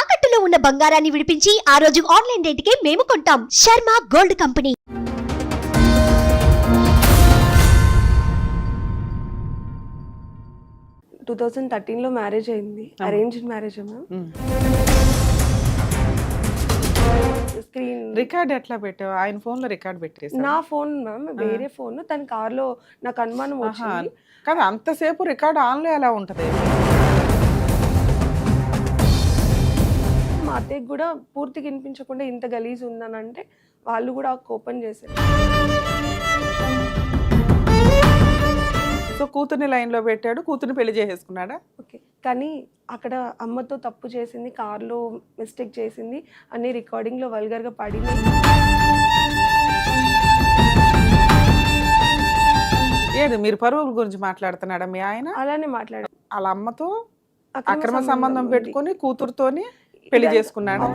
తాకట్టులో ఉన్న బంగారాన్ని విడిపించి ఆ రోజు ఆన్లైన్ రేటుకే మేము కొంటాం. Sharma gold company. టూ 2013లో మ్యారేజ్ అయింది. Arranged marriage ma'am. Screen record ఎట్లా పెట్టావు? ఆయన ఫోన్ లో రికార్డ్ పెట్టేసా? నా ఫోన్ మ్యామ్, వేరే ఫోన్. తన కార్లో నాకు అనుమానం వచ్చింది. కాదు, అంతసేపు రికార్డ్ ఆన్ లో ఎలా ఉంటది? మా అత్తయ్యకి కూడా పూర్తిగా వినిపించకుండా ఇంత గలీజ్ ఉందని అంటే వాళ్ళు కూడా ఓపెన్ చేశారు. సో కూతుర్ని లైన్ లో పెట్టాడు, కూతుర్ని పెళ్లి చేసేసుకున్నాడా? ఓకే, కానీ అక్కడ అమ్మతో తప్పు చేసింది, కార్లో మిస్టేక్ చేసింది అన్ని రికార్డింగ్లో వల్గర్గా పడింది. ఏది మీరు పరువుల గురించి మాట్లాడుతున్నాడా మీ ఆయన? అలానే మాట్లాడారు. వాళ్ళ అమ్మతో అక్రమ సంబంధం పెట్టుకొని కూతురుతోని పెళ్లి చేసుకున్నాడా?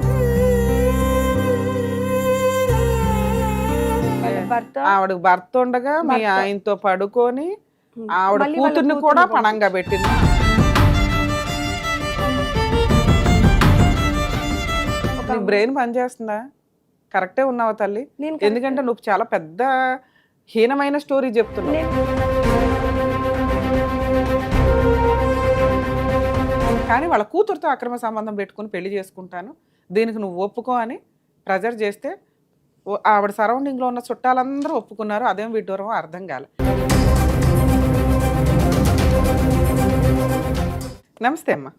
ఆవిడ భర్త ఉండగా మీ ఆయనతో పడుకొని ఆవిడ కూతుర్ని కూడా పణంగా పెట్టింది. బ్రెయిన్ పనిచేస్తుందా? కరెక్టే ఉన్నావా తల్లి? ఎందుకంటే నువ్వు చాలా పెద్ద హీనమైన స్టోరీ చెప్తున్నావు. కానీ వాళ్ళ కూతురుతో అక్రమ సంబంధం పెట్టుకుని పెళ్లి చేసుకుంటాను, దీనికి నువ్వు ఒప్పుకో అని ప్రెజర్ చేస్తే ఆవిడ సరౌండింగ్లో ఉన్న చుట్టాలందరూ ఒప్పుకున్నారు. అదేం విడ్డూరం అర్థం కాలే. నమస్తే అమ్మా.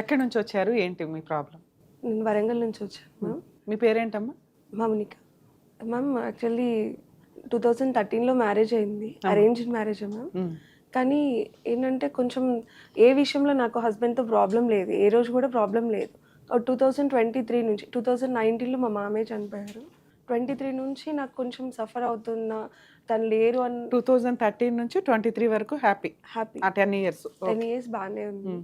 ఎక్కడి నుంచి వచ్చారు? ఏంటి మీ ప్రాబ్లం? నేను వరంగల్ నుంచి వచ్చాను. మీ పేరేంటమ్మా? మౌనిక మ్యామ్. యాక్చువల్లీ 2013లో మ్యారేజ్ అయింది. Arranged marriage ma'am. కానీ ఏంటంటే కొంచెం ఏ విషయంలో నాకు హస్బెండ్తో ప్రాబ్లం లేదు, ఏ రోజు కూడా ప్రాబ్లం లేదు. 2023 నుంచి 2019లో మా మామయ్య చనిపోయారు. 23 నుంచి నాకు కొంచెం సఫర్ అవుతున్నా, తను లేరు అని. 2013 నుంచి 23 వరకు హ్యాపీ. 10 ఇయర్స్ బాగానే ఉంది.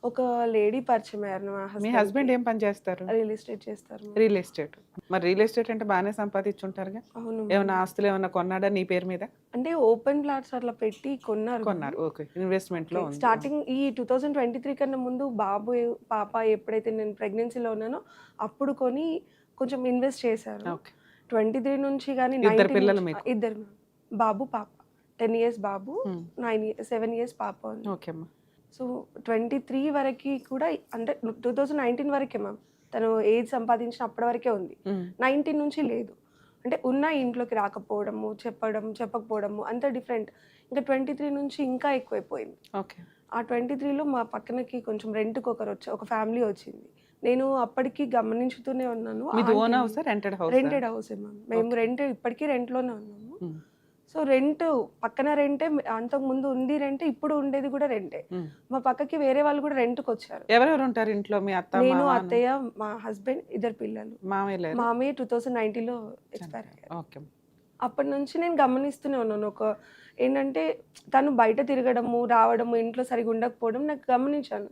ఒక లేడీ పరిచయం అయ్యారు. మీ హస్బెండ్ ఏం పని చేస్తారు? రియల్ ఎస్టేట్ చేస్తారు. Real estate. మరి రియల్ ఎస్టేట్ అంటే బాగానే సంపాదించుంటారుగా? అవును. ఏమైనా ఆస్తులు ఏమైనా కొన్నాడా నీ పేరు మీద? అంటే ఓపెన్ ప్లాట్స్ అట్లా పెట్టి కొన్నారు. ఓకే, ఇన్వెస్ట్మెంట్ లో. స్టార్టింగ్ ఈ 2023 కన్నా ముందు బాబు పాప ఎప్పుడైతే నేను ప్రెగ్నెన్సీలో ఉన్నానో అప్పుడు కొని కొంచెం ఇన్వెస్ట్ చేశారు. 23 నుంచి కానీ ఇద్దరు బాబు పాప. 10 ఇయర్స్ బాబు, 7 ఇయర్స్ పాప. ఓకే అమ్మా. సో 23 వరకు కూడా, అంటే 2019 వరకే మ్యామ్ తను ఏజ్ సంపాదించిన అప్పటి వరకే ఉంది. 19 నుంచి లేదు. అంటే ఉన్న ఇంట్లోకి రాకపోవడము, చెప్పకపోవడము అంత డిఫరెంట్. ఇంకా 23 నుంచి ఇంకా ఎక్కువైపోయింది. ఓకే. ఆ 23లో మా పక్కనకి కొంచెం రెంట్కి ఒక ఫ్యామిలీ వచ్చింది. నేను అప్పటికి గమనించుతూనే ఉన్నాను. Rented house ma'am. మేము ఇప్పటికీ రెంట్లోనే ఉన్నాము. సో రెంట్ పక్కన రెంటే, అంతకు ముందు ఉంది రెంటే, ఇప్పుడు ఉండేది కూడా రెంటే. మా పక్కకి వేరే వాళ్ళు కూడా రెంట్కి వచ్చారు. ఎవరెవరు ఉంటారు ఇంట్లో? మీ అత్త, నేను, అత్తయ్య, మా హస్బెండ్, ఇద్దరు పిల్లలు. మామయ్య 2019లో ఎక్స్పైర్ అయ్యారు. అప్పటి నుంచి నేను గమనిస్తూనే ఉన్నాను. ఏంటంటే తను బయట తిరగడము, రావడము, ఇంట్లో సరిగా ఉండకపోవడం నాకు గమనించాను.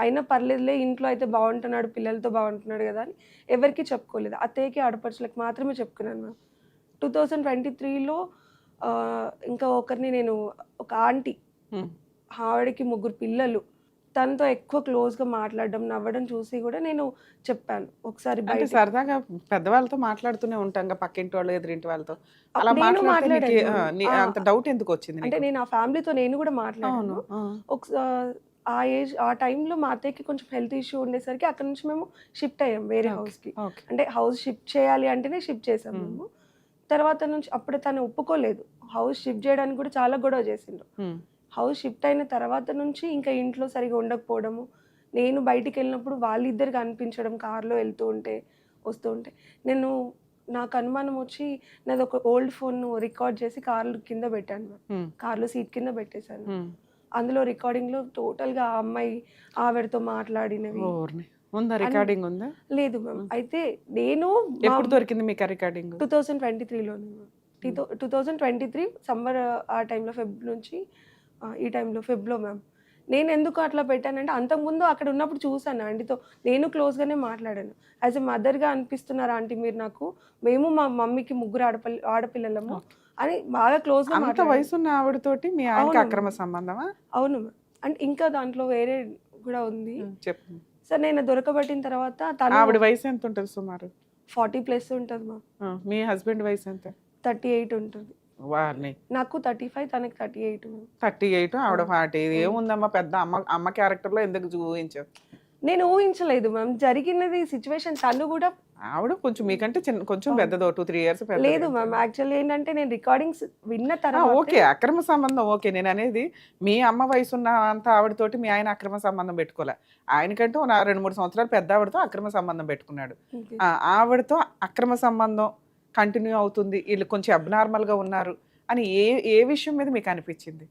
అయినా పర్లేదులే, ఇంట్లో అయితే బాగుంటున్నాడు, పిల్లలతో బాగుంటున్నాడు కదా అని ఎవరికి చెప్పుకోలేదు. అత్తయ్యకి, ఆడపడుచులకు మాత్రమే చెప్పుకున్నాను మ్యామ్. 2023లో ఇంకా ఒకరిని, నేను ఒక ఆంటీ, ఆవిడకి 3 పిల్లలు, తనతో ఎక్కువ క్లోజ్గా మాట్లాడడం, నవ్వడం చూసి కూడా నేను చెప్పాను ఒకసారి. బయట సరదాగా పెద్దవాళ్ళతో మాట్లాడుతూనే ఉంటాం, పక్కింటి వాళ్ళు, ఎదురింటి వాళ్ళతో. అలా అంత డౌట్ ఎందుకు వచ్చింది? అంటే నేను ఆ ఫ్యామిలీతో నేను కూడా మాట్లాడాను. ఆ టైంలో మా అత్తయ్యకి కొంచెం హెల్త్ ఇష్యూ ఉండేసరికి అక్కడ నుంచి మేము షిఫ్ట్ అయ్యాం వేరే హౌస్కి. అంటే హౌస్ షిఫ్ట్ చేయాలి అంటేనే షిఫ్ట్ చేసాం మేము. తర్వాత నుంచి అప్పుడు తను ఒప్పుకోలేదు. హౌస్ షిఫ్ట్ చేయడానికి కూడా చాలా గొడవ చేసిండ్రు. హౌస్ షిఫ్ట్ అయిన తర్వాత నుంచి ఇంకా ఇంట్లో సరిగా ఉండకపోవడము, నేను బయటికి వెళ్ళినప్పుడు వాళ్ళిద్దరికి అనిపించడం, కార్లో వెళ్తూ ఉంటే వస్తూ ఉంటే నాకు అనుమానం వచ్చి నాది ఒక ఓల్డ్ ఫోన్ రికార్డ్ చేసి కార్లో కింద పెట్టాను. కార్లో సీట్ కింద పెట్టేశాను. అందులో రికార్డింగ్లో టోటల్గా ఆ అమ్మాయి ఆవిడతో మాట్లాడినవి రికార్డింగ్ ఉందా? లేదు మ్యామ్. అయితే నేను ఎప్పుడు దొరికింది మీకు రికార్డింగ్? 2023లోనే. 2023 సమ్మర్ ఆ టైంలో, ఫెబ్ నుంచి ఈ టైంలో ఫెబ్లో మ్యామ్. నేను ఎందుకు అట్లా పెట్టానంటే అంతకుముందు అక్కడ ఉన్నప్పుడు చూసాను ఆంటీతో, నేను క్లోజ్గానే మాట్లాడాను. యాజ్ ఎ మదర్గా అనిపిస్తున్నారు ఆంటీ మీరు నాకు, మేము మా మమ్మీకి 3 ఆడపిల్లలము అని బాగా క్లోజ్గా మాట్లాడాను. వయసు ఉన్న ఆవిడతోటి మీ ఆయనకి అక్రమ సంబంధమా? అవును మ్యామ్. అంటే ఇంకా దాంట్లో వేరే కూడా ఉంది. చెప్పండి. సార్ నేను దొరకబట్టిన తర్వాత తను ఆవిడ వయసు ఎంత ఉంటుంది సుమారు? 40+ ఉంటుంది మ్యామ్. మీ హస్బెండ్ వయసు ఎంత? 38 ఉంటుంది. వారిని నాకు 35, తనకి 38 మ్యామ్. 38, ఆవిడ 40. ఇది ఏముందమ్మా, పెద్ద అమ్మ క్యారెక్టర్ లో ఎందుకు ఊహించావు? నేను ఊహించలేదు మ్యామ్, జరిగినది సిచ్యువేషన్. తను కూడా ఆవిడ కొంచెం మీకంటే కొంచెం పెద్దదో, 2-3 ఇయర్స్ పెద్ద. లేదు మ్యామ్, యాక్చువల్లీ ఏంటంటే నేను రికార్డింగ్స్ విన్న తర్వాత ఓకే, అక్రమ సంబంధం ఓకే. నేను అనేది మీ అమ్మ వయసు ఉన్న అంత ఆవిడతోటి మీ ఆయన అక్రమ సంబంధం పెట్టుకోలే. ఆయనకంటే 2-3 సంవత్సరాలు పెద్ద ఆవిడతో అక్రమ సంబంధం పెట్టుకున్నాడు. ఆవిడతో అక్రమ సంబంధం కంటిన్యూ అవుతుంది, వీళ్ళు కొంచెం అబ్నార్మల్ గా ఉన్నారు అని ఏ విషయం మీద మీకు అనిపించింది?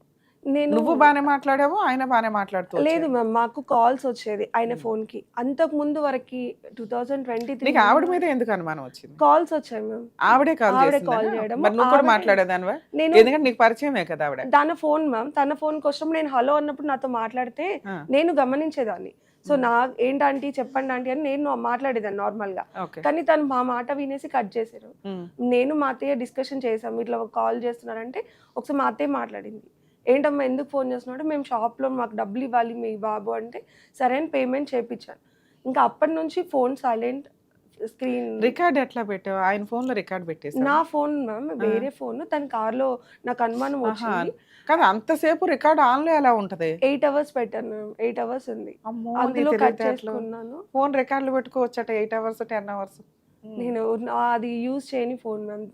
నువ్వు బానే మాట్లాడావు, ఆయన బానే మాట్లాడుతూ? లేదు మ్యామ్, మాకు కాల్స్ వచ్చేది ఆయన ఫోన్ కి. అంతకు ముందు వరకు 2023 నీకు ఆవిడ మీద ఎందుకు అనుమానం వచ్చింది? కాల్స్ వచ్చాయి మ్యామ్. ఆవిడే కాల్ కాల్ చేయడం. మరి నువ్వు కూడా మాట్లాడేదానివా? ఎందుకంటే నీకు పరిచయమే కదా ఆవిడ. తన ఫోన్ మ్యామ్, తన ఫోన్ కోసం నేను హలో అన్నప్పుడు నాతో మాట్లాడితే నేను గమనించేదాన్ని. సో నా ఏంటంటే చెప్పండి ఆంటీ అని నేను మాట్లాడేదాన్ని నార్మల్ గా. కానీ తను మా మాట వినేసి కట్ చేశారు. నేను మా అత్తయ్య డిస్కషన్ చేసాం, ఇట్లా కాల్ చేస్తున్నారంటే ఒకసారి మా అత్తయ్య మాట్లాడింది. ఏంటమ్మా ఎందుకు ఫోన్ చేస్తున్నాడు, మేము షాప్లో మాకు డబ్బులు ఇవ్వాలి మీ బాబు అంటే సరే అని పేమెంట్ చేయించాను. ఇంకా అప్పటి నుంచి ఫోన్ సైలెంట్. స్క్రీన్ రికార్డ్ ఎట్లా పెట్టావు? ఆయన ఫోన్ లో రికార్డ్ పెట్టేసి? నా ఫోన్ మ్యామ్ వేరే ఫోన్, తన కార్లో నాకు అనుమానం వచ్చింది. కదా అంతసేపు రికార్డ్ ఆన్ లో ఎలా ఉంటది? 8 hours పెట్టాను మ్యామ్, 8 hours ఉంది. అందులో కట్ చేసుకున్నాను. ఫోన్ రికార్డులు పెట్టుకోవచ్చట 8 hours 10 hours? నేను అది యూజ్ చేయని ఫోన్ మ్యామ్,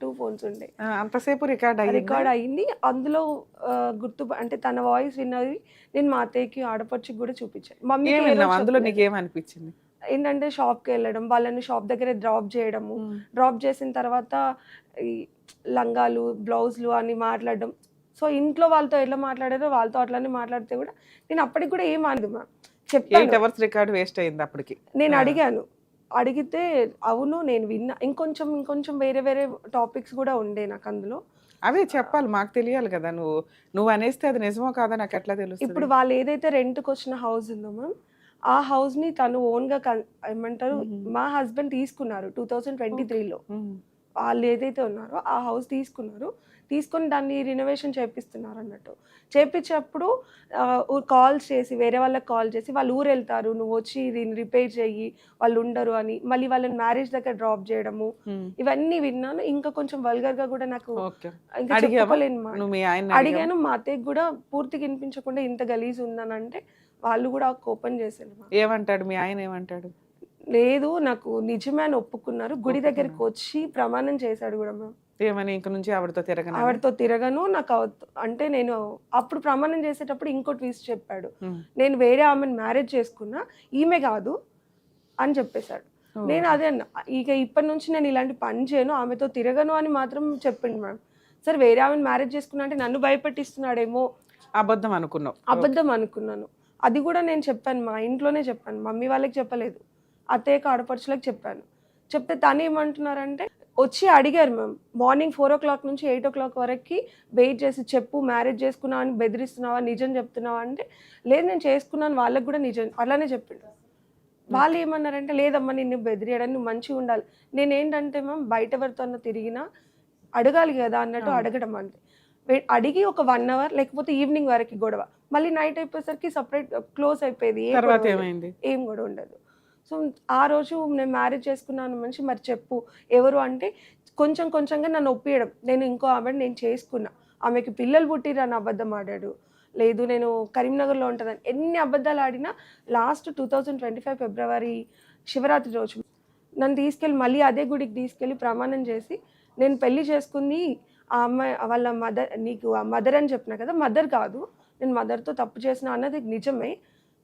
2 phones ఉండే. అంతసేపు రికార్డ్ అయింది. అందులో అంటే తన వాయిస్ విన్నది నేను మా అత్తయ్యకి ఆడపడుచుకి కూడా చూపించాను. మమ్మీ అందులో నీకు ఏమనిపించింది? ఏంటంటే షాప్కి వెళ్ళడం, వాళ్ళని షాప్ దగ్గర డ్రాప్ చేయడము, డ్రాప్ చేసిన తర్వాత ఈ లంగాలు బ్లౌజులు అని మాట్లాడడం. సో ఇంట్లో వాళ్ళతో ఎట్లా మాట్లాడారో వాళ్ళతో అట్లానే మాట్లాడితే కూడా నేను అప్పటికి కూడా ఏం అనదు మ్యామ్, చెప్పాను. 8 hours రికార్డ్ వేస్ట్ అయింది అప్పటికి. నేను అడిగితే అవును నేను విన్నా, ఇంకొంచెం వేరే టాపిక్స్ కూడా ఉండే నాకు అందులో. అవే చెప్పాలి, మాకు తెలియాలి కదా. నువ్వు అనేస్తే అది నిజమో కాదో నాకు ఎట్లా తెలుస్తుంది? ఇప్పుడు వాళ్ళు ఏదైతే రెంట్కి వచ్చిన హౌస్ ఉందో మ్యామ్, ఆ హౌస్ ని తను ఓన్ గా ఏమంటారు మా హస్బెండ్ తీసుకున్నారు 2023లో. వాళ్ళు ఏదైతే ఉన్నారో ఆ హౌస్ తీసుకొని దాన్ని రినోవేషన్ చేపిస్తున్నారు అన్నట్టు. చేపించేటప్పుడు కాల్స్ చేసి వేరే వాళ్ళకి కాల్ చేసి వాళ్ళు ఊరు వెళ్తారు, నువ్వు వచ్చి దీన్ని రిపేర్ చెయ్యి, వాళ్ళు ఉండరు అని మళ్ళీ వాళ్ళని మ్యారేజ్ దగ్గర డ్రాప్ చేయడము, ఇవన్నీ విన్నాను. ఇంకా కొంచెం వల్గర్ గా కూడా నాకు ఇంకా చెప్పుకోలేను. అడిగాను మా అత్తయ్యకి కూడా పూర్తిగా వినిపించకుండా ఇంత గలీజ్ ఉందని అంటే వాళ్ళు కూడా కోపం చేశారు. ఏమంటాడు మీ ఆయన? ఏమంటాడు? లేదు నాకు నిజమే అని ఒప్పుకున్నారు. గుడి దగ్గరికి వచ్చి ప్రమాణం చేశాడు కూడా మ్యామ్. ఏమని? ఇంక నుంచి ఆవిడతో తిరగను నాకు అంటే నేను అప్పుడు ప్రమాణం చేసేటప్పుడు ఇంకో ట్విస్ట్ చెప్పాడు, నేను వేరే ఆమెను మ్యారేజ్ చేసుకున్నా, ఈమె కాదు అని చెప్పేశాడు. నేను అదే అన్నా, ఇక ఇప్పటి నుంచి నేను ఇలాంటి పని చేయను, ఆమెతో తిరగను అని మాత్రం చెప్పిండు మ్యామ్. సరే వేరే ఆమెను మ్యారేజ్ చేసుకున్నా అంటే నన్ను భయపెట్టిస్తున్నాడేమో అబద్ధం అనుకున్నాను. అది కూడా నేను చెప్పాను, మా ఇంట్లోనే చెప్పాను, మమ్మీ వాళ్ళకి చెప్పలేదు, అత్తయ్యకి ఆడపడుచులకు చెప్పాను. చెప్తే తను ఏమంటున్నారంటే వచ్చి అడిగారు మ్యామ్, మార్నింగ్ 4 o'clock నుంచి 8 o'clock వరకు వెయిట్ చేసి చెప్పు మ్యారేజ్ చేసుకున్నావు అని బెదిరిస్తున్నావా, నిజం చెప్తున్నావా అంటే లేదు నేను చేసుకున్నాను, వాళ్ళకి కూడా నిజం అలానే చెప్పిండు. వాళ్ళు ఏమన్నారంటే లేదమ్మా నిన్ను బెదిరియడానికి నువ్వు మంచిగా ఉండాలి. నేనేంటంటే మ్యామ్ బయట ఎవరితో తిరిగినా అడగాలి కదా అన్నట్టు అడగడం అంతే. అడిగి ఒక 1 hour లేకపోతే ఈవినింగ్ వరకు గొడవ, మళ్ళీ నైట్ అయిపోయేసరికి సపరేట్ క్లోజ్ అయిపోయేది, ఏం గొడవ ఉండదు. సో ఆ రోజు నేను మ్యారేజ్ చేసుకున్నాను మనిషి మరి చెప్పు ఎవరు అంటే కొంచెంగా నన్ను ఒప్పియడం, నేను ఇంకో ఆమెను నేను చేసుకున్నా, ఆమెకి పిల్లలు పుట్టిరు అని అబద్ధం ఆడాడు, లేదు నేను కరీంనగర్లో ఉంటుందని ఎన్ని అబద్ధాలు ఆడినా లాస్ట్ 2025 February శివరాత్రి రోజు నన్ను తీసుకెళ్ళి మళ్ళీ అదే గుడికి తీసుకెళ్ళి ప్రమాణం చేసి నేను పెళ్లి చేసుకుంది ఆ అమ్మాయి వాళ్ళ మదర్, నీకు ఆ మదర్ అని చెప్పినా కదా, మదర్ కాదు, నేను మదర్తో తప్పు చేసిన అన్నది నిజమే,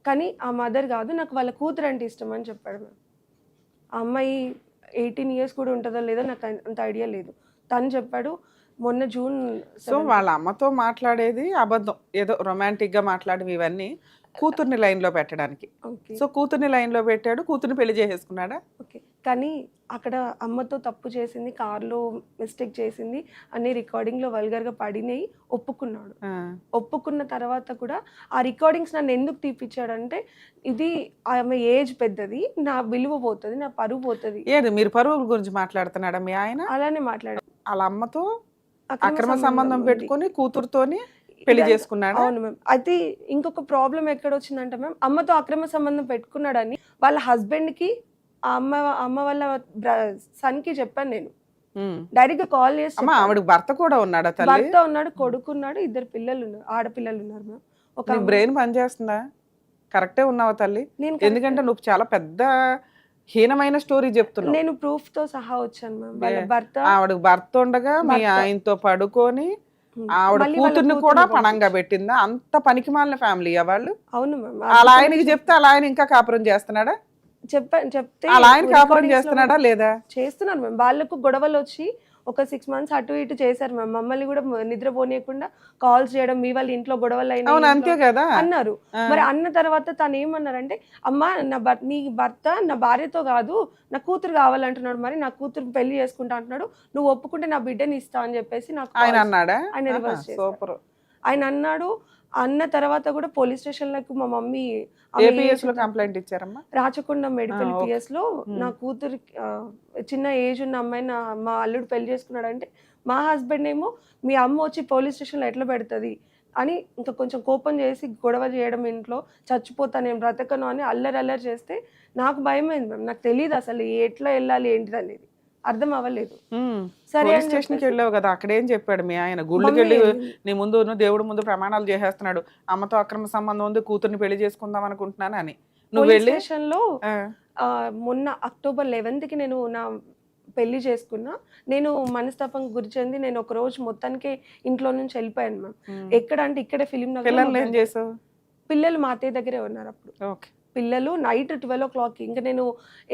కానీ ఆ మదర్ కాదు, నాకు వాళ్ళ కూతురు అంటే ఇష్టం అని చెప్పాడు మ్యామ్. ఆ అమ్మాయి 18 years కూడా ఉంటుందో లేదో నాకు అంత ఐడియా లేదు. తను చెప్పాడు మొన్న June. సో వాళ్ళ అమ్మతో మాట్లాడేది అబద్ధం, ఏదో రొమాంటిక్ గా మాట్లాడేవి ఇవన్నీ కూతుర్ని లైన్ లో పెట్టడానికి. సో కూతుర్ని లైన్ లో పెట్టాడు, కూతుర్ని పెళ్లి చేసేసుకున్నాడా? ఓకే, కానీ అక్కడ అమ్మతో తప్పు చేసింది, కార్లో మిస్టేక్ చేసింది అన్ని రికార్డింగ్ లో వల్గర్ గా పడినాయి, ఒప్పుకున్నాడు. ఒప్పుకున్న తర్వాత కూడా ఆ రికార్డింగ్స్ నన్ను ఎందుకు తీపిచ్చాడంటే ఇది ఆమె ఏజ్ పెద్దది, నా విలువ పోతుంది, నా పరువు పోతుంది. ఏది మీరు పరువు గురించి మాట్లాడుతున్నాడా మీ ఆయన? అలానే మాట్లాడాడు. వాళ్ళ అమ్మతో అక్రమ సంబంధం పెట్టుకొని కూతురుతోని పెళ్లి చేసుకున్నాడా? అవును మ్యామ్. అయితే ఇంకొక ప్రాబ్లం ఎక్కడ వచ్చిందంటే మ్యామ్, అమ్మతో అక్రమ సంబంధం పెట్టుకున్నాడని వాళ్ళ హస్బెండ్ కి ఆ అమ్మ వాళ్ళ సన్ కి చెప్పాను నేను. డైరెక్ట్ గా కాల్ చేసి అమ్మా ఆవిడ భర్త కూడా ఉన్నాడా తల్లి? భర్త ఉన్నాడు, కొడుకున్నాడు, 2 పిల్లలు ఉన్నారు, ఆడపిల్లలు ఉన్నారు మ్యామ్. ఒక బ్రెయిన్ పనిచేస్తుందా? కరెక్టే ఉన్నావా తల్లి? నేను ఎందుకంటే నువ్వు చాలా పెద్ద హీనమైన స్టోరీ చెప్తున్నావు. నేను ప్రూఫ్ తో సహా వచ్చాను మ్యామ్. వాళ్ళ భర్త ఆవిడ భర్త ఉండగా మీ ఆయనతో పడుకొని ఆవిడ మళ్ళీ వాళ్ళ కూతుర్ని కూడా పణంగా పెట్టిందా? అంత పనికి మాలిన ఫ్యామిలీ వాళ్ళు. అవును మ్యామ్. అలా ఆయనకి చెప్తే అలా ఆయన ఇంకా కాపురం చేస్తున్నాడా? చెప్తే అలా ఆయన కాపురం recordings లో చేస్తున్నాడా లేదా? చేస్తున్నారు మ్యామ్. వాళ్ళకు గొడవలు వచ్చి ఒక 6 months అటు ఇటు చేశారు మ్యామ్. మమ్మల్ని కూడా నిద్రపోనీయకుండా కాల్స్ చేయడం, మీ వాళ్ళ ఇంట్లో గొడవలు అవును అయినాయి అంతే కదా. అన్నారు. మరి అన్న తర్వాత తను ఏమన్నారంటే, అమ్మా నీ భర్త నా భార్యతో కాదు నా కూతురు కావాలంటున్నాడు, మరి నా కూతురు పెళ్లి చేసుకుంటా అంటున్నాడు, నువ్వు ఒప్పుకుంటే నా బిడ్డని ఇస్తా అని చెప్పేసి నాకు ఆయన అన్నాడా? ఆయన రివర్స్ చేశారు. సూపర్. ఆయన అన్నాడు. అన్న తర్వాత కూడా పోలీస్ స్టేషన్లకు మా మమ్మీ ఏపీఎస్ లో కంప్లైంట్ ఇచ్చారమ్మా? Rachakonda medical okay. పిఎస్ లో నా కూతురు చిన్న ఏజ్ ఉన్న అమ్మాయి మా అల్లుడు పెళ్లి చేసుకున్నాడు అంటే, మా హస్బెండ్ ఏమో మీ అమ్మ వచ్చి పోలీస్ స్టేషన్లో ఎట్లా పెడుతుంది అని ఇంకా కొంచెం కోపం చేసి గొడవ చేయడం, ఇంట్లో చచ్చిపోతా నేను బ్రతకను అని అల్లరి చేస్తే నాకు భయమైంది మ్యామ్. నాకు తెలియదు అసలు ఎట్లా వెళ్ళాలి ఏంటిది అనేది, అర్థం అవ్వలేదు. సరే పోలీస్ అని స్టేషన్కి చెప్పేసి వెళ్ళావు కదా, అక్కడేం చెప్పాడు మీ ఆయన? గుళ్ళకి మమ్మీ వెళ్ళి వెళ్ళింది. నీ ముందు దేవుడి ముందు ప్రమాణాలు చేసేస్తున్నాడు, అమ్మతో అక్రమ సంబంధం ఉంది, కూతుర్ని పెళ్లి చేసుకుందాం అనుకుంటున్నాను అని. నువ్వు పోలీస్ వెళ్ళి స్టేషన్ లో మొన్న October 11th కి నేను నా పెళ్లి చేసుకున్నా. నేను మనస్తాపం గురి చెంది నేను ఒక రోజు మొత్తానికి ఇంట్లో నుంచి వెళ్ళిపోయాను మ్యామ్. ఎక్కడ అంటే ఇక్కడే ఫిలిం పిల్లల్ని ఏం నగర్. చేసావు? పిల్లలు మా అత్తయ్య దగ్గరే ఉన్నారు అప్పుడు. ఓకే. పిల్లలు నైట్ 12 o'clock ఇంకా నేను,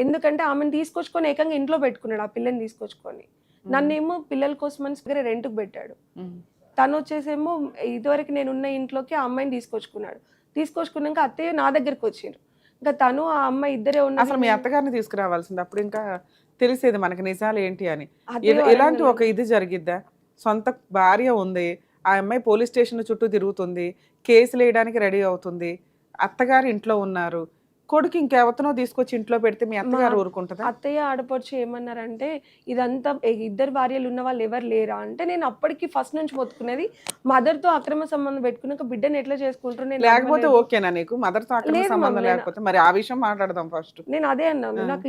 ఎందుకంటే ఆమెను తీసుకొచ్చుకొని ఏకంగా ఇంట్లో పెట్టుకున్నాడు, ఆ పిల్లని తీసుకొచ్చుకొని. నన్నేమో పిల్లల కోసం అని దగ్గర రెంట్కి పెట్టాడు. తను వచ్చేసేమో ఇదివరకు నేను ఉన్న ఇంట్లోకి ఆ అమ్మాయిని తీసుకొచ్చుకున్నాక అత్తయ్య నా దగ్గరికి వచ్చారు. ఇంకా తను ఆ అమ్మాయి ఇద్దరే అసలు మీ ఉన్నారు. అత్తగారిని తీసుకురావాల్సింది, అప్పుడు ఇంకా తెలిసేది మనకి నిజాలు ఏంటి అని. అదే ఇలాంటి ఒక ఇది జరిగిద్దా? సొంత భార్య ఉంది, ఆ అమ్మాయి పోలీస్ స్టేషన్ చుట్టూ తిరుగుతుంది, కేసులు వేయడానికి రెడీ అవుతుంది, అత్తగారు ఇంట్లో ఉన్నారు, కొడుకు ఇంకెవతనో తీసుకొచ్చి ఇంట్లో పెడితే మీ అత్తగారు ఊరుకుంటుందా? అత్తయ్య ఆడపడుచు ఏమన్నారంటే, ఇదంతా ఇద్దరు భార్యలు ఉన్న వాళ్ళు ఎవరు లేరా అంటే, నేను అప్పటికి ఫస్ట్ నుంచి మొత్తుకునేది మదర్తో అక్రమ సంబంధం పెట్టుకున్నాక బిడ్డను ఎట్లా చేసుకుంటారు నేను లేకపోతే నమ్మలేదు. ఓకేనా నీకు మదర్తో అక్రమ లేదు సంబంధం మమ్మీ, లేకపోతే? మరి ఆ విషయం మాట్లాడదాం ఫస్ట్. నేను అదే అన్నాను. నాకు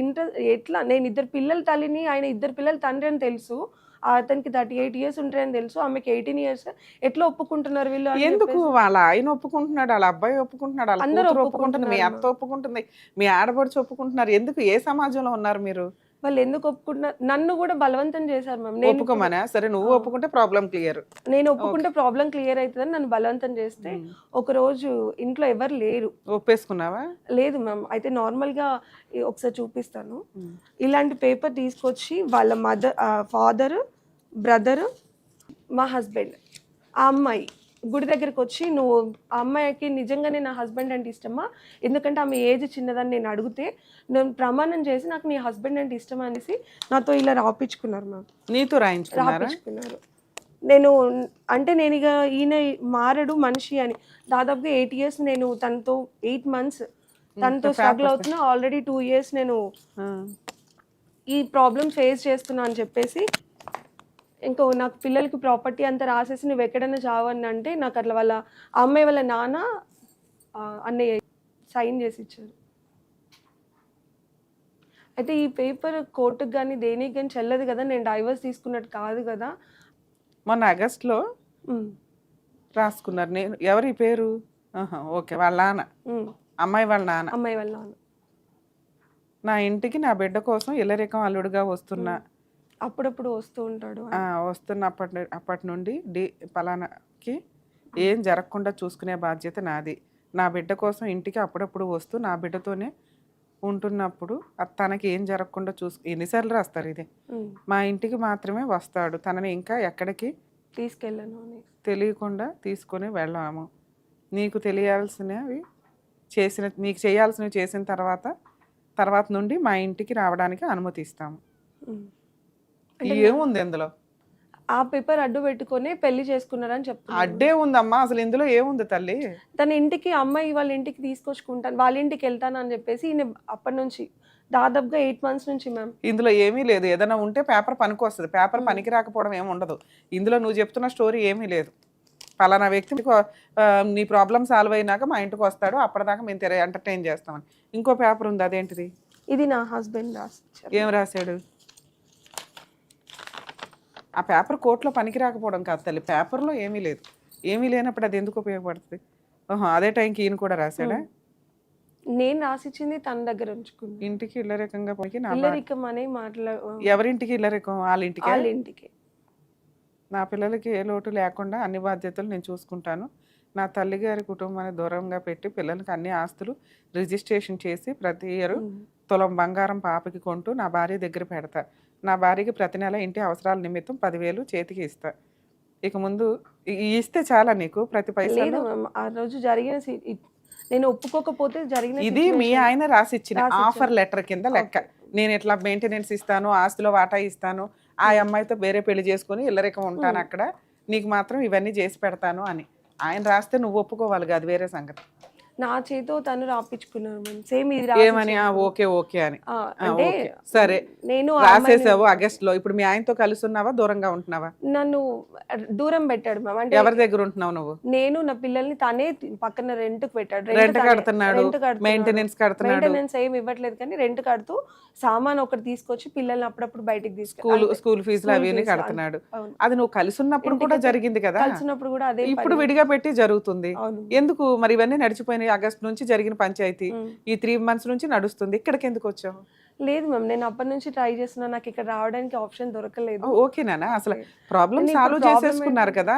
ఎట్లా నేను 2 పిల్లల తల్లిని, ఆయన 2 పిల్లల తండ్రి అని తెలుసు, అతనికి 38 years ఉంటాయని తెలుసు, ఆమెకి 18 years. ఎట్లా ఒప్పుకుంటున్నారు వీళ్ళు అని ఎందుకు? చెప్పేసి. వాళ్ళ ఆయన ఒప్పుకుంటున్నాడు, వాళ్ళ అబ్బాయి ఒప్పుకుంటున్నాడు, వాళ్ళ అందరూ కూతురు ఒప్పుకుంటుంది, మీ ఒప్పుకుంటున్నారు అత్త ఒప్పుకుంటుంది, మీ ఆడపడుచు ఒప్పుకుంటున్నారు. ఎందుకు? ఏ సమాజంలో ఉన్నారు మీరు? వాళ్ళు ఎందుకు ఒప్పుకుంటున్నారు? నన్ను కూడా బలవంతం చేశారు మ్యామ్. నేను ఒప్పుకోమనా? సరే నువ్వు ఒప్పుకుంటే ప్రాబ్లం క్లియర్. నేను ఒప్పుకుంటే ప్రాబ్లం క్లియర్ అవుతుందని నన్ను బలవంతం చేస్తే, ఒక రోజు ఇంట్లో ఎవరు లేరు. ఒప్పేసుకున్నావా? లేదు మ్యామ్. అయితే నార్మల్గా ఒకసారి చూపిస్తాను. ఇలాంటి పేపర్ తీసుకొచ్చి వాళ్ళ ఫాదర్, బ్రదర్, మా హస్బెండ్, ఆ అమ్మాయి గుడి దగ్గరికి వచ్చి, నువ్వు ఆ అమ్మాయికి నిజంగానే నా హస్బెండ్ అంటే ఇష్టమా, ఎందుకంటే ఆమె ఏజ్ చిన్నదని నేను అడిగితే నేను ప్రమాణం చేసి నాకు నీ హస్బెండ్ అంటే ఇష్టం అనేసి నాతో ఇలా రాపించుకున్నారు మ్యామ్. నీతో రాయించుకున్నారా? రాపించుకున్నారు. నేను అంటే నేను ఇక ఈయన మారడు మనిషి అని దాదాపుగా 8 years నేను తనతో 8 months తనతో స్ట్రగుల్ అవుతున్నా. ఆల్రెడీ 2 years నేను ఈ ప్రాబ్లమ్ ఫేస్ చేస్తున్నా అని చెప్పేసి, ఇంకో నాకు పిల్లలకి ప్రాపర్టీ అంతా రాసేసి నువ్వు ఎక్కడైనా చావని అంటే, నాకు అట్లా వాళ్ళ అమ్మాయి వాళ్ళ నాన్న అన్నయ్య సైన్ చేసి ఇచ్చారు. అయితే ఈ పేపర్ కోర్టుకు కానీ దేనికి కానీ చెల్లదు కదా, నేను డైవర్స్ తీసుకున్నట్టు కాదు కదా. మొన్న ఆగస్ట్లో రాసుకున్నారు. నేను ఎవరి పేరు? ఓకే, వాళ్ళ నాన్న, అమ్మాయి వాళ్ళ నాన్న. అమ్మాయి వాళ్ళ నాన్న నా ఇంటికి నా బిడ్డ కోసం ఇల్లరికం అల్లుడుగా వస్తున్నా, అప్పుడప్పుడు వస్తూ ఉంటాడు. అప్పటి నుండి పలానాకి ఏం జరగకుండా చూసుకునే బాధ్యత నాది. నా బిడ్డ కోసం ఇంటికి అప్పుడప్పుడు వస్తూ నా బిడ్డతోనే ఉంటున్నప్పుడు తనకి ఏం జరగకుండా ఎన్నిసార్లు రాస్తారు ఇది? మా ఇంటికి మాత్రమే వస్తాడు, తనని ఇంకా ఎక్కడికి తీసుకెళ్ళను అని తెలియకుండా తీసుకొని వెళ్ళాము. నీకు తెలియాల్సినవి నీకు చేయాల్సినవి చేసిన తర్వాత నుండి మా ఇంటికి రావడానికి అనుమతిస్తాము. ఏముంది ఇందులో? ఆ పేపర్ అడ్డు పెట్టుకొని పెళ్లి చేసుకున్నారని చెప్తున్నారు. అడ్డే ఉందమ్మా, అసలు ఇందులో ఏముంది తల్లి? తన ఇంటికి అమ్మాయి వాళ్ళ ఇంటికి తీసుకొచ్చుకుంటాను, వాళ్ళ ఇంటికి వెళ్తాను అని చెప్పేసి ఈయన అప్పటి నుంచి దాదాపుగా 8 months నుంచి మ్యామ్. ఇందులో ఏమీ లేదు. ఏదైనా ఉంటే పేపర్ పనికి వస్తుంది, పేపర్ పనికి రాకపోవడం ఏమి ఉండదు. ఇందులో నువ్వు చెప్తున్న స్టోరీ ఏమీ లేదు. పలానా వ్యక్తి నీ ప్రాబ్లమ్ సాల్వ్ అయినాక మా ఇంటికి వస్తాడు, అప్పటిదాకా మేము ఎంటర్టైన్ చేస్తామని. ఇంకో పేపర్ ఉంది, అదేంటిది? ఇది నా హస్బెండ్ రాసిచ్చారు. ఏం రాశాడు? ఆ పేపర్ కోర్టులో పనికి రాకపోవడం కాదు తల్లి, పేపర్లో ఏమీ లేదు. ఏమీ లేనప్పుడు అది ఎందుకు ఉపయోగపడుతుంది? అదే టైంకి ఈయన కూడా రాశాడా? నేను రాసిచ్చింది తన దగ్గర ఉంచుకున్నాను. ఇంటికి ఇల్లరికంగా పోయి ఇల్లరికం అనే ఎవరింటికి ఇల్లరికం? వాళ్ళ ఇంటికి. నా పిల్లలకి ఏ లోటు లేకుండా అన్ని బాధ్యతలు నేను చూసుకుంటాను. నా తల్లిగారి కుటుంబాన్ని దూరంగా పెట్టి పిల్లలకి అన్ని ఆస్తులు రిజిస్ట్రేషన్ చేసి ప్రతి ఇయర్ తులం బంగారం పాపకి కొంటూ నా భార్య దగ్గర పెడతా. నా భార్యకి ప్రతి నెల ఇంటి అవసరాల నిమిత్తం 10,000 చేతికి ఇస్తా. ఇక ముందు ఇస్తే చాలా నీకు ప్రతి పైసా? ఆ రోజు జరిగిన నేను ఒప్పుకోకపోతే జరిగిన ఇది మీ ఆయన రాసిచ్చిన ఆఫర్ లెటర్ కింద లెక్క. నేను ఇట్లా మెయింటెనెన్స్ ఇస్తాను, ఆస్తిలో వాటా ఇస్తాను, ఆ అమ్మాయితో వేరే పెళ్లి చేసుకుని ఇల్లరికం ఉంటాను అక్కడ, నీకు మాత్రం ఇవన్నీ చేసి పెడతాను అని ఆయన రాస్తే నువ్వు ఒప్పుకోవాలి కాదు, వేరే సంగతి. నా చేతో తను రాపించుకున్నాను సేమ్ ఇది ఏమని? ఓకే ఓకే అని. అంటే సరే నేను రాసేసావు ఆగస్ట్ లో. ఇప్పుడు మీ ఆయనతో కలిసి ఉన్నావా, దూరంగా ఉంటున్నావా? నన్ను దూరం పెట్టాడు మ్యామ్. అంటే ఎవరి దగ్గర ఉంటున్నావు నువ్వు? నేను నా పిల్లల్ని తనే పక్కన రెంట్ కి పెట్టాడు. రెంట్ కడుతున్నాడు, మెయింటెనెన్స్ కడుతున్నాడు. మెయింటెనెన్స్ ఏమి ఇవ్వట్లేదు కానీ రెంట్ కడుతూ సామాన్ ఒకటి తీసుకొచ్చి పిల్లల్ని అప్పుడప్పుడు బయటికి స్కూల్ ఫీజులు అవి కడుతున్నాడు. అది నువ్వు కలిసి ఉన్నప్పుడు కూడా జరిగింది కదా? కలిసినప్పుడు కూడా అదే. ఇప్పుడు విడిగా పెట్టి జరుగుతుంది ఎందుకు మరి? ఇవన్నీ నడిచిపోయినాయి. ఆగస్ట్ నుంచి జరిగిన పంచాయతీ ఈ 3 months నుంచి నడుస్తుంది. ఇక్కడికి ఎందుకు వచ్చావు? లేదు మ్యామ్, నేను అప్పటి నుంచి ట్రై చేస్తున్నా, నాకు ఇక్కడ రావడానికి ఆప్షన్ దొరకలేదు. ఓకేనా? అసలు ప్రాబ్లం సాల్వ్ చేసేసుకున్నారు కదా,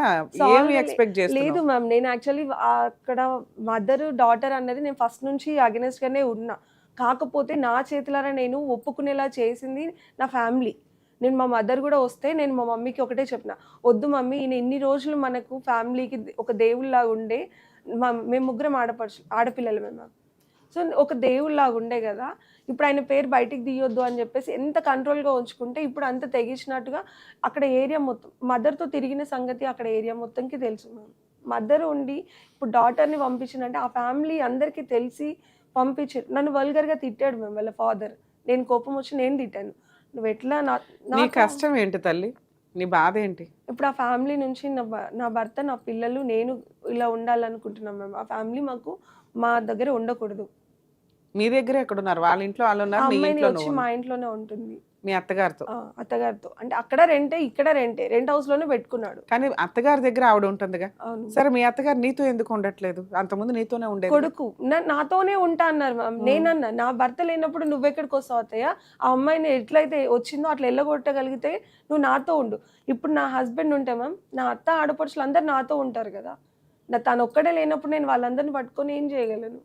ఏమి ఎక్స్పెక్ట్ చేస్తున్నారు? లేదు మ్యామ్, నేను యాక్చువల్లీ అక్కడ మదర్ డాటర్ అన్నది నేను ఫస్ట్ నుంచి అగెనెస్ట్ గానే ఉన్నా. కాకపోతే నా చేతులారా నేను ఒప్పుకునేలా చేసింది నా ఫ్యామిలీ. నేను మా మదర్ కూడా వస్తే నేను మా మమ్మీకి ఒకటే చెప్పిన, వద్దు మమ్మీ, ఈయన ఇన్ని రోజులు మనకు ఫ్యామిలీకి ఒక దేవుళ్ళలాగా ఉండే, మేము ముగ్గురం ఆడపిల్లలు మేము. సో ఒక దేవుళ్ళలాగా ఉండే కదా, ఇప్పుడు ఆయన పేరు బయటికి తీయొద్దు అని చెప్పేసి ఎంత కంట్రోల్గా ఉంచుకుంటే ఇప్పుడు అంత తెగించినట్టుగా అక్కడ ఏరియా మొత్తం మదర్తో తిరిగిన సంగతి అక్కడ ఏరియా మొత్తంకి తెలుసు. మదర్ ఉండి ఇప్పుడు డాటర్ని పంపించినంటే ఆ ఫ్యామిలీ అందరికీ తెలిసి పంపించారు. నన్ను వల్గర్గా తిట్టాడు మేము వాళ్ళ ఫాదర్. నేను కోపం వచ్చి నేను తిట్టాను, నువ్వు ఎట్లా నీ కష్టం ఏంటి తల్లి, నీ బాధ ఏంటి? ఇప్పుడు ఆ ఫ్యామిలీ నుంచి నా భర్త, నా పిల్లలు, నేను ఇలా ఉండాలనుకుంటున్నాం మేము. ఆ ఫ్యామిలీ మా దగ్గర ఉండకూడదు. మీ దగ్గర ఎక్కడున్నారు? వాళ్ళ ఇంట్లో వాళ్ళు ఉన్నారు, అమ్మాయిని వచ్చి మా ఇంట్లోనే ఉంటుంది. మీ అత్తగారితో? అత్తగారితో అంటే అక్కడ రెంటే ఇక్కడ రెంటే, రెంట్ హౌస్ లోనే పెట్టుకున్నాడు. కానీ అత్తగారి దగ్గర ఆవిడ ఉంటుందిగా. సరే, మీ అత్తగారు నీతో ఎందుకు ఉండట్లేదు? అంతకుముందు నీతోనే ఉండేది. కొడుకు నాతోనే ఉంటా అన్నారు మ్యామ్. నేనన్నా నా భర్త లేనప్పుడు నువ్వెక్కడికి వస్తావు అత్తయ్య? ఆ అమ్మాయిని ఎట్లయితే వచ్చిందో అట్లా వెళ్ళగొట్టగలిగితే నువ్వు నాతో ఉండు. ఇప్పుడు నా హస్బెండ్ ఉంటే మ్యామ్, నా అత్త ఆడపడుచులు అందరు నాతో ఉంటారు కదా, తను ఒక్కడే లేనప్పుడు నేను వాళ్ళందరినీ పట్టుకొని ఏం చేయగలను?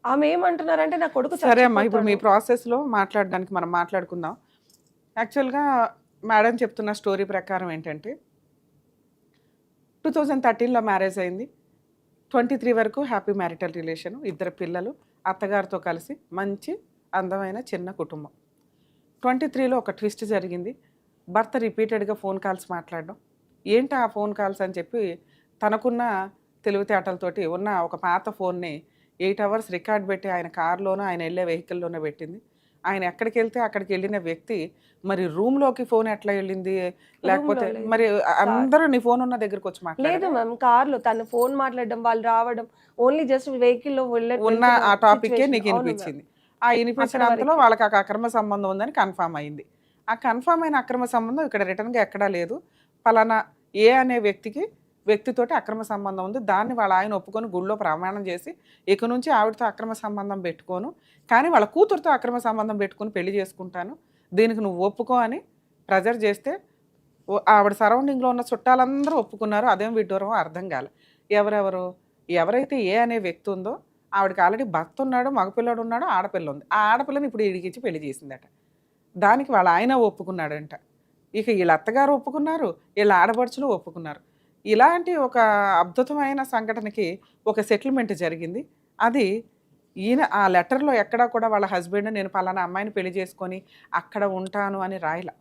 ఆమె ఏమంటున్నారంటే నా కొడుకు. సరే అమ్మా, ఇప్పుడు మీ ప్రాసెస్లో మాట్లాడడానికి మనం మాట్లాడుకుందాం. యాక్చువల్గా మేడం చెప్తున్న స్టోరీ ప్రకారం ఏంటంటే 2013లో మ్యారేజ్ అయింది. 23 వరకు హ్యాపీ మ్యారిటల్ రిలేషన్, 2 పిల్లలు, అత్తగారితో కలిసి మంచి అందమైన చిన్న కుటుంబం. 23లో ఒక ట్విస్ట్ జరిగింది. భర్త రిపీటెడ్గా ఫోన్ కాల్స్ మాట్లాడడం. ఏంటి ఆ ఫోన్ కాల్స్ అని చెప్పి తనకున్న తెలివితేటలతోటి ఉన్న ఒక పాత ఫోన్ని 8 hours రికార్డ్ పెట్టి ఆయన కార్లోనో ఆయన వెళ్ళే వెహికల్లోనే పెట్టింది. ఆయన ఎక్కడికి వెళ్తే అక్కడికి వెళ్ళిన వ్యక్తి మరి రూమ్లోకి ఫోన్ ఎట్లా వెళ్ళింది, లేకపోతే మరి అందరూ నీ ఫోన్ ఉన్న దగ్గరకు వచ్చి మాట్లాడలేదు మ్యామ్. కార్లో తన ఫోన్ మాట్లాడడం, వాళ్ళు రావడం, ఓన్లీ జస్ట్ వెహికల్లో ఉన్న ఆ టాపిక్కే నీకు వినిపించింది. ఆ వినిపించినంతలో వాళ్ళకి ఆ అక్రమ సంబంధం ఉందని కన్ఫామ్ అయింది. ఆ కన్ఫామ్ అయిన అక్రమ సంబంధం ఇక్కడ రిటర్న్గా ఎక్కడా లేదు. పలానా ఏ అనే వ్యక్తితోటి అక్రమ సంబంధం ఉంది, దాన్ని వాళ్ళ ఆయన ఒప్పుకొని గుళ్ళో ప్రమాణం చేసి ఇక నుంచి ఆవిడతో అక్రమ సంబంధం పెట్టుకోను, కానీ వాళ్ళ కూతురుతో అక్రమ సంబంధం పెట్టుకొని పెళ్లి చేసుకుంటాను, దీనికి నువ్వు ఒప్పుకో అని ప్రెజర్ చేస్తే ఆవిడ సరౌండింగ్లో ఉన్న చుట్టాలందరూ ఒప్పుకున్నారు. అదేం విడ్డూరమో అర్థం కాలే. ఎవరైతే ఏ అనే వ్యక్తి ఉందో ఆవిడకి ఆల్రెడీ భర్త ఉన్నాడు, మగపిల్లడు ఉన్నాడు, ఆడపిల్ల ఉంది. ఆ ఆడపిల్లని ఇప్పుడు ఇడికిచ్చి పెళ్లి చేసిందట. దానికి వాళ్ళ ఆయన ఒప్పుకున్నాడంట. ఇక వీళ్ళ అత్తగారు ఒప్పుకున్నారు, వీళ్ళ ఆడపడుచులు ఒప్పుకున్నారు. ఇలాంటి ఒక అద్భుతమైన సంఘటనకి ఒక సెటిల్మెంట్ జరిగింది. అది ఈయన ఆ లెటర్లో ఎక్కడా కూడా వాళ్ళ హస్బెండ్ నేను పలానా అమ్మాయిని పెళ్లి చేసుకొని అక్కడ ఉంటాను అని రాయల.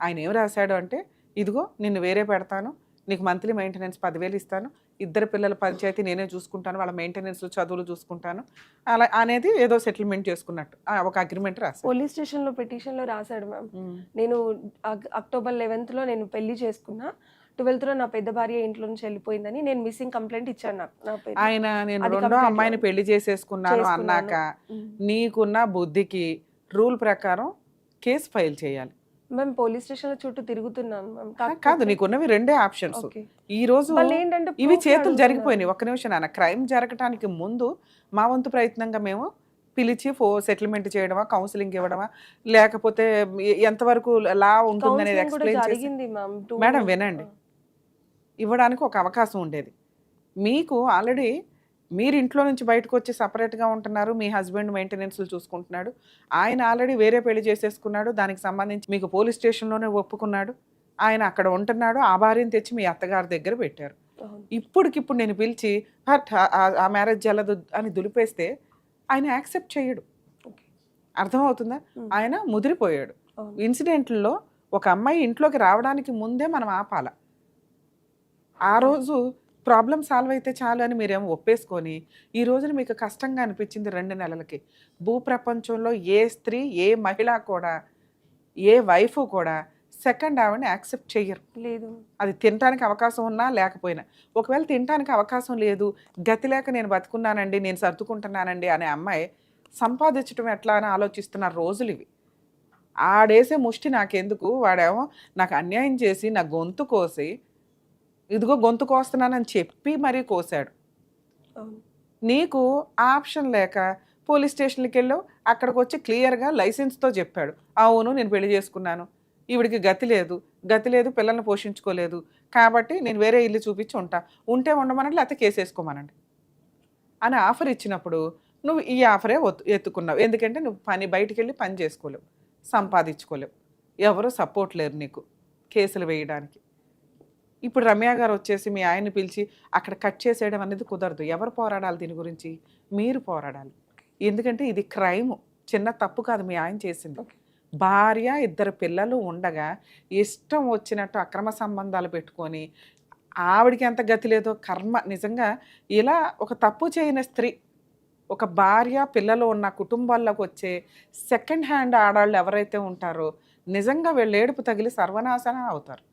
ఆయన ఏం రాశాడు అంటే, ఇదిగో నిన్ను వేరే పెడతాను, నీకు మంత్లీ మెయింటెనెన్స్ 10,000 ఇస్తాను, 2 పిల్లల పంచాయతీ నేనే చూసుకుంటాను, వాళ్ళ మెయింటెనెన్స్ చదువులు చూసుకుంటాను అలా అనేది ఏదో సెటిల్మెంట్ చేసుకున్నట్టు ఒక అగ్రిమెంట్ రాశాడు. పోలీస్ స్టేషన్లో పిటిషన్లో రాశాడు మ్యామ్. నేను October 11th నేను పెళ్లి చేసుకున్నా, 12th నా పెద్ద భార్య ఇంట్లో నుంచి వెళ్ళిపోయిందని నేను మిస్సింగ్ కంప్లైంట్ ఇచ్చాను నా పేరు. ఆయన నేను అది రెండో complaint అమ్మాయిని లో పెళ్లి చేసేసుకున్నాను అన్నాక నీకున్న బుద్ధికి రూల్ ప్రకారం కేసు ఫైల్ చేయాలి. మేము పోలీస్ స్టేషన్ చుట్టూ తిరుగుతున్నాను మ్యామ్. కాదు, నీకున్నవి రెండే ఆప్షన్స్. ఓకే. ఈ రోజు వాళ్ళు ఏంటంటే ఇవి proof చేతులు అడుగుతున్నారు. జరిగిపోయినాయి. ఒక్క నిమిషం నాన్న, క్రైమ్ జరగటానికి ముందు మా వంతు ప్రయత్నంగా మేము పిలిచి సెటిల్మెంట్ చేయడమా, కౌన్సిలింగ్ ఇవ్వడమా, లేకపోతే ఎంతవరకు లా ఉంటుందనేది కౌన్సిలింగ్ కూడా ఎక్స్ప్లెయిన్ చేసి జరిగింది మ్యామ్. మేడం వినండి, ఇవ్వడానికి ఒక అవకాశం ఉండేది మీకు. ఆల్రెడీ మీరు ఇంట్లో నుంచి బయటకు వచ్చి సపరేట్గా ఉంటున్నారు, మీ హస్బెండ్ మెయింటెనెన్స్లు చూసుకుంటున్నాడు, ఆయన ఆల్రెడీ వేరే పెళ్లి చేసేసుకున్నాడు, దానికి సంబంధించి మీకు పోలీస్ స్టేషన్లోనే ఒప్పుకున్నాడు, ఆయన అక్కడ ఉంటున్నాడు, ఆ భార్యను తెచ్చి మీ అత్తగారి దగ్గర పెట్టారు. ఇప్పటికిప్పుడు నేను పిలిచి ఆ మ్యారేజ్ జల్లదు అని దులిపేస్తే ఆయన యాక్సెప్ట్ చేయడు. అర్థమవుతుందా? ఆయన ముదిరిపోయాడు. ఇన్సిడెంట్లో ఒక అమ్మాయి ఇంట్లోకి రావడానికి ముందే మనం ఆపాల. ఆ రోజు ప్రాబ్లం సాల్వ్ అయితే చాలు అని మీరేమో ఒప్పేసుకొని ఈ రోజున మీకు కష్టంగా అనిపించింది 2 నెలలకి. భూప్రపంచంలో ఏ స్త్రీ, ఏ మహిళ కూడా, ఏ వైఫ్ కూడా సెకండ్ ఆవిడని యాక్సెప్ట్ చెయ్యరు. లేదు. అది తినడానికి అవకాశం ఉన్నా లేకపోయినా. ఒకవేళ తినడానికి అవకాశం లేదు, గతి లేక నేను బతుకున్నానండి, నేను సర్దుకుంటున్నానండి అనే అమ్మాయి సంపాదించడం ఎట్లా అని ఆలోచిస్తున్న రోజులు ఇవి. ఆడేసే ముష్టి నాకెందుకు, వాడేమో నాకు అన్యాయం చేసి నా గొంతు కోసి ఇదిగో గొంతు కోస్తున్నానని చెప్పి మరీ కోసాడు. నీకు ఆప్షన్ లేక పోలీస్ స్టేషన్కి వెళ్ళావు, అక్కడికి వచ్చి క్లియర్గా లైసెన్స్తో చెప్పాడు, అవును నేను పెళ్లి చేసుకున్నాను, ఈవిడికి గతి లేదు, పిల్లల్ని పోషించుకోలేదు, కాబట్టి నేను వేరే ఇల్లు చూపించి ఉంటే ఉండమనండి, లేకపోతే కేసు వేసుకోమనండి అని ఆఫర్ ఇచ్చినప్పుడు నువ్వు ఈ ఆఫరే ఎత్తుకున్నావు. ఎందుకంటే నువ్వు బయటికి వెళ్ళి పని చేసుకోలేవు, సంపాదించుకోలేవు, ఎవరు సపోర్ట్ లేరు నీకు కేసులు వేయడానికి. ఇప్పుడు రమ్య గారు వచ్చేసి మీ ఆయన్ని పిలిచి అక్కడ కట్ చేసేయడం అనేది కుదరదు. ఎవరు పోరాడాలి దీని గురించి? మీరు పోరాడాలి. ఎందుకంటే ఇది క్రైమ్, చిన్న తప్పు కాదు మీ ఆయన చేసింది. భార్య, 2 పిల్లలు ఉండగా ఇష్టం వచ్చినట్టు అక్రమ సంబంధాలు పెట్టుకొని ఆవిడికి ఎంత గతి లేదో కర్మ. నిజంగా ఇలా ఒక తప్పు చేయని స్త్రీ, ఒక భార్య, పిల్లలు ఉన్న కుటుంబాల్లోకి వచ్చే సెకండ్ హ్యాండ్ ఆడాళ్ళు ఎవరైతే ఉంటారో నిజంగా వీళ్ళు ఏడుపు తగిలి సర్వనాశనం అవుతారు.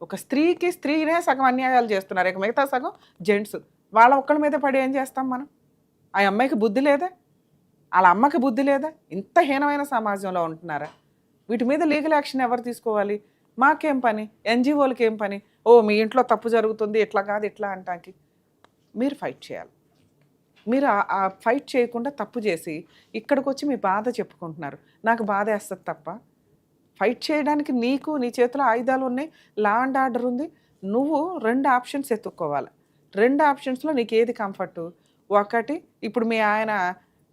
ఒక స్త్రీనే సగం అన్యాయాలు చేస్తున్నారు, ఇక మిగతా సగం జెంట్స్. వాళ్ళ ఒక్కళ్ళ మీద పడి ఏం చేస్తాం మనం? ఆ అమ్మాయికి బుద్ధి లేదా? వాళ్ళ అమ్మకి బుద్ధి లేదా? ఇంత హీనమైన సమాజంలో ఉంటున్నారా? వీటి మీద లీగల్ యాక్షన్ ఎవరు తీసుకోవాలి? మాకేం పని? ఎన్జిఓలకి ఏం పని? ఓ మీ ఇంట్లో తప్పు జరుగుతుంది, ఇట్లా కాదు ఇట్లా అంటానికి. మీరు ఫైట్ చేయాలి. మీరు ఆ ఫైట్ చేయకుండా తప్పు చేసి ఇక్కడికి వచ్చి మీ బాధ చెప్పుకుంటున్నారు. నాకు బాధ వేస్తుంది తప్ప. ఫైట్ చేయడానికి నీకు నీ చేతిలో ఆయుధాలు ఉన్నాయి, లా అండ్ ఆర్డర్ ఉంది. నువ్వు 2 ఆప్షన్స్ ఎత్తుక్కోవాలి. 2 ఆప్షన్స్లో నీకు ఏది కంఫర్టు? ఒకటి, ఇప్పుడు మీ ఆయన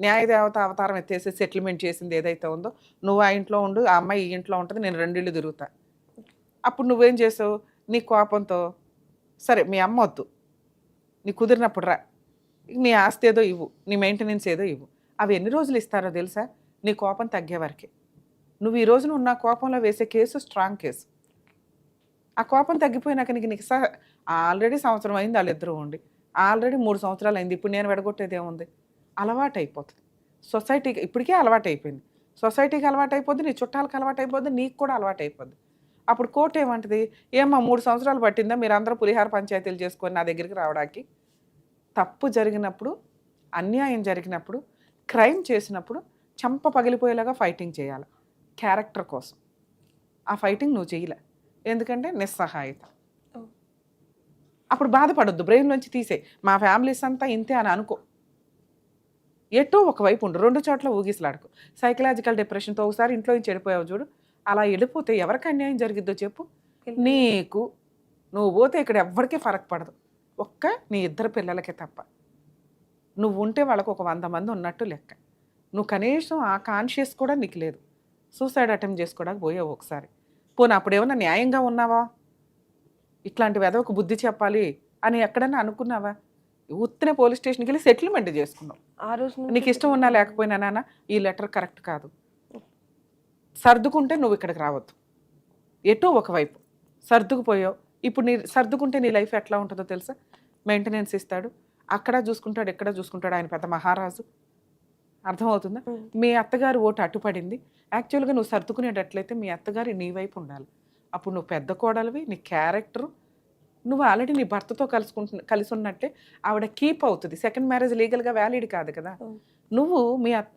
న్యాయదేవత అవతారం ఎత్తేసి సెటిల్మెంట్ చేసింది ఏదైతే ఉందో, నువ్వు ఆ ఇంట్లో ఉండు, ఆ అమ్మాయి ఈ ఇంట్లో ఉంటుంది, నేను 2 ఇళ్ళు తిరుగుతా. అప్పుడు నువ్వేం చేసావు? నీ కోపంతో సరే మీ అమ్మ వద్దు, నీ కుదిరినప్పుడు రా, నీ ఆస్తి ఏదో ఇవ్వు, నీ మెయింటెనెన్స్ ఏదో ఇవ్వు. అవి ఎన్ని రోజులు ఇస్తారో తెలుసా? నీ కోపం తగ్గే వరకే. నువ్వు ఈ రోజున ఉన్న కోపంలో వేసే కేసు స్ట్రాంగ్ కేసు. ఆ కోపం తగ్గిపోయినాక నీకు ఆల్రెడీ సంవత్సరం అయింది వాళ్ళిద్దరూ ఉండి, ఆల్రెడీ 3 సంవత్సరాలు అయింది. ఇప్పుడు నేను విడగొట్టేది ఏముంది? అలవాటు అయిపోతుంది. సొసైటీకి ఇప్పటికే అలవాటు అయిపోయింది, సొసైటీకి అలవాటు అయిపోద్ది, నీ చుట్టాలకు అలవాటు అయిపోద్ది, నీకు కూడా అలవాటు అయిపోద్ది. అప్పుడు కోర్టు ఏమంటుంది? ఏమో 3 సంవత్సరాలు పట్టిందా మీరు అందరూ పులిహార పంచాయతీలు చేసుకొని నా దగ్గరికి రావడానికి? తప్పు జరిగినప్పుడు, అన్యాయం జరిగినప్పుడు, క్రైమ్ చేసినప్పుడు చంప పగిలిపోయేలాగా ఫైటింగ్ చేయాలి క్యారెక్టర్ కోసం. ఆ ఫైటింగ్ నువ్వు చేయలే, ఎందుకంటే నిస్సహాయత. అప్పుడు బాధపడొద్దు, బ్రెయిన్లోంచి తీసే మా ఫ్యామిలీస్ అంతా ఇంతే అని అనుకో. ఎటో ఒకవైపు ఉండు, 2 చోట్ల ఊగిసలాడుకో. సైకలాజికల్ డిప్రెషన్తో ఒకసారి ఇంట్లో నుంచి వెళ్ళిపోయావు చూడు, అలా వెళ్ళిపోతే ఎవరికి అన్యాయం జరిగిద్దో చెప్పు? నీకు. నువ్వు పోతే ఇక్కడ ఎవ్వరికీ ఫరక్ పడదు, ఒక్క నీ 2 పిల్లలకే తప్ప. నువ్వు ఉంటే వాళ్ళకు ఒక 100 మంది ఉన్నట్టు లెక్క. నువ్వు కనీసం ఆ కాన్షియస్ కూడా నీకు లేదు. సూసైడ్ అటెంప్ట్ చేసుకోవడానికి పోయావు ఒకసారి. పోనీ అప్పుడు ఏమన్నా న్యాయంగా ఉన్నావా? ఇట్లాంటి వెధవకు బుద్ధి చెప్పాలి అని ఎక్కడన్నా అనుకున్నావా? ఉత్తనే పోలీస్ స్టేషన్కి వెళ్ళి సెటిల్మెంట్ చేసుకున్నావు. ఆ రోజు నీకు ఇష్టం ఉన్నా లేకపోయినా, నాన్న ఈ లెటర్ కరెక్ట్ కాదు, సర్దుకుంటే నువ్వు ఇక్కడికి రావద్దు. ఎటో ఒకవైపు సర్దుకుపోయావు. ఇప్పుడు సర్దుకుంటే నీ లైఫ్ ఎట్లా ఉంటుందో తెలుసా? మెయింటెనెన్స్ ఇస్తాడు, అక్కడ చూసుకుంటాడు, ఎక్కడ చూసుకుంటాడు, ఆయన పెద్ద మహారాజు. అర్థమవుతుందా? మీ అత్తగారు ఓటు అట్టుపడింది. యాక్చువల్గా నువ్వు సర్దుకునేటట్లయితే మీ అత్తగారి నీ వైపు ఉండాలి. అప్పుడు నువ్వు పెద్ద కోడలివి, నీ క్యారెక్టరు నువ్వు ఆల్రెడీ నీ భర్తతో కలిసి ఉన్నట్టే ఆవిడ కీప్ అవుతుంది. సెకండ్ మ్యారేజ్ లీగల్గా వ్యాలిడ్ కాదు కదా. నువ్వు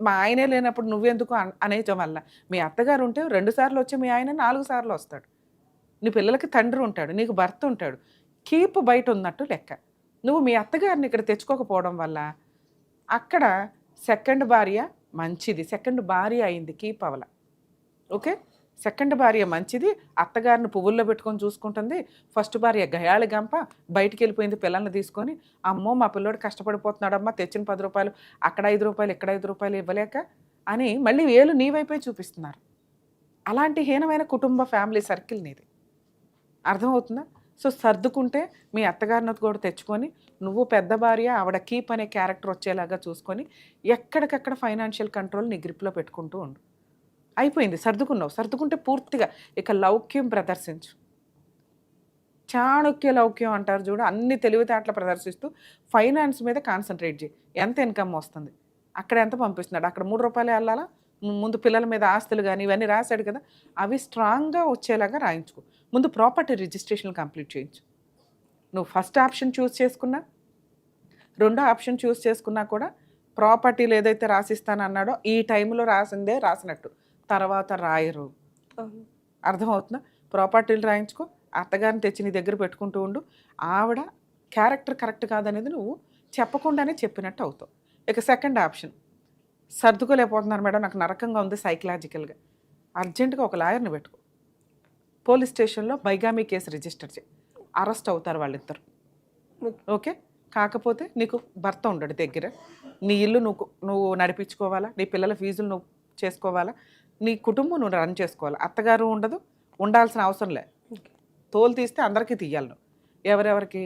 మా ఆయనే లేనప్పుడు నువ్వెందుకు అనేయటం వల్ల మీ అత్తగారు ఉంటే 2 సార్లు వచ్చి మీ ఆయన 4 సార్లు వస్తాడు. నీ పిల్లలకి తండ్రి ఉంటాడు, నీకు భర్త ఉంటాడు. కీప్ బయట ఉన్నట్టు లెక్క. నువ్వు మీ అత్తగారిని ఇక్కడ తెచ్చుకోకపోవడం వల్ల అక్కడ సెకండ్ భార్య మంచిది, సెకండ్ భార్య అయింది, కీప్ అవల. ఓకే, సెకండ్ భార్య మంచిది, అత్తగారిని పువ్వుల్లో పెట్టుకొని చూసుకుంటుంది. ఫస్ట్ భార్య గయాళి గంప బయటికి వెళ్ళిపోయింది పిల్లల్ని తీసుకొని. అమ్మో మా పిల్లోడు కష్టపడిపోతున్నాడమ్మా, తెచ్చిన 10 రూపాయలు అక్కడ 5 రూపాయలు ఇక్కడ 5 రూపాయలు ఇవ్వలేక అని మళ్ళీ వేలు నీ వైపే చూపిస్తున్నారు. అలాంటి హీనమైన కుటుంబ ఫ్యామిలీ సర్కిల్ నీది. అర్థమవుతుందా? సో సర్దుకుంటే మీ అత్తగారిని కూడా తెచ్చుకొని నువ్వు పెద్ద భార్య ఆవిడ కీప్ అనే క్యారెక్టర్ వచ్చేలాగా చూసుకొని ఎక్కడికక్కడ ఫైనాన్షియల్ కంట్రోల్ నీ గ్రిప్లో పెట్టుకుంటూ ఉండు. అయిపోయింది, సర్దుకున్నావు. సర్దుకుంటే పూర్తిగా ఇక లౌక్యం ప్రదర్శించు. చాణక్య లౌక్యం అంటారు చూడు, అన్ని తెలివితేటలు ప్రదర్శిస్తూ ఫైనాన్స్ మీద కాన్సన్ట్రేట్ చేయి. ఎంత ఇన్కమ్ వస్తుంది, అక్కడ ఎంత పంపిస్తున్నాడు, అక్కడ 3 రూపాయలు వెళ్ళాలా, ముందు పిల్లల మీద ఆస్తులు కానీ ఇవన్నీ రాశాడు కదా, అవి స్ట్రాంగ్గా వచ్చేలాగా రాయించుకో. ముందు ప్రాపర్టీ రిజిస్ట్రేషన్ కంప్లీట్ చేయించు. నువ్వు ఫస్ట్ ఆప్షన్ చూస్ చేసుకున్నా, రెండో ఆప్షన్ చూస్ చేసుకున్నా కూడా ప్రాపర్టీలు ఏదైతే రాసిస్తానన్నాడో ఈ టైంలో రాసిందే రాసినట్టు, తర్వాత రాయరు. అర్థమవుతుందా? ప్రాపర్టీలు రాయించుకో, అత్తగారిని తెచ్చి నీ దగ్గర పెట్టుకుంటూ ఉండు. ఆవిడ క్యారెక్టర్ కరెక్ట్ కాదనేది నువ్వు చెప్పకుండానే చెప్పినట్టు అవుతావు. ఇక సెకండ్ ఆప్షన్, సర్దుకోలేకపోతున్నారు మేడం, నాకు నరకంగా ఉంది సైకలాజికల్గా, అర్జెంటుగా ఒక లాయర్ని పెట్టుకో. పోలీస్ స్టేషన్లో బైగామీ కేసు రిజిస్టర్ చేయి, అరెస్ట్ అవుతారు వాళ్ళిద్దరు. ఓకే, కాకపోతే నీకు భర్త ఉండడు దగ్గర, నీ ఇల్లు నువ్వు నడిపించుకోవాలా, నీ పిల్లల ఫీజులు నువ్వు చేసుకోవాలా, నీ కుటుంబం నువ్వు రన్ చేసుకోవాలి. అత్తగారు ఉండదు, ఉండాల్సిన అవసరం లే. తోలు తీస్తే అందరికీ తీయాలి నువ్వు. ఎవరెవరికి?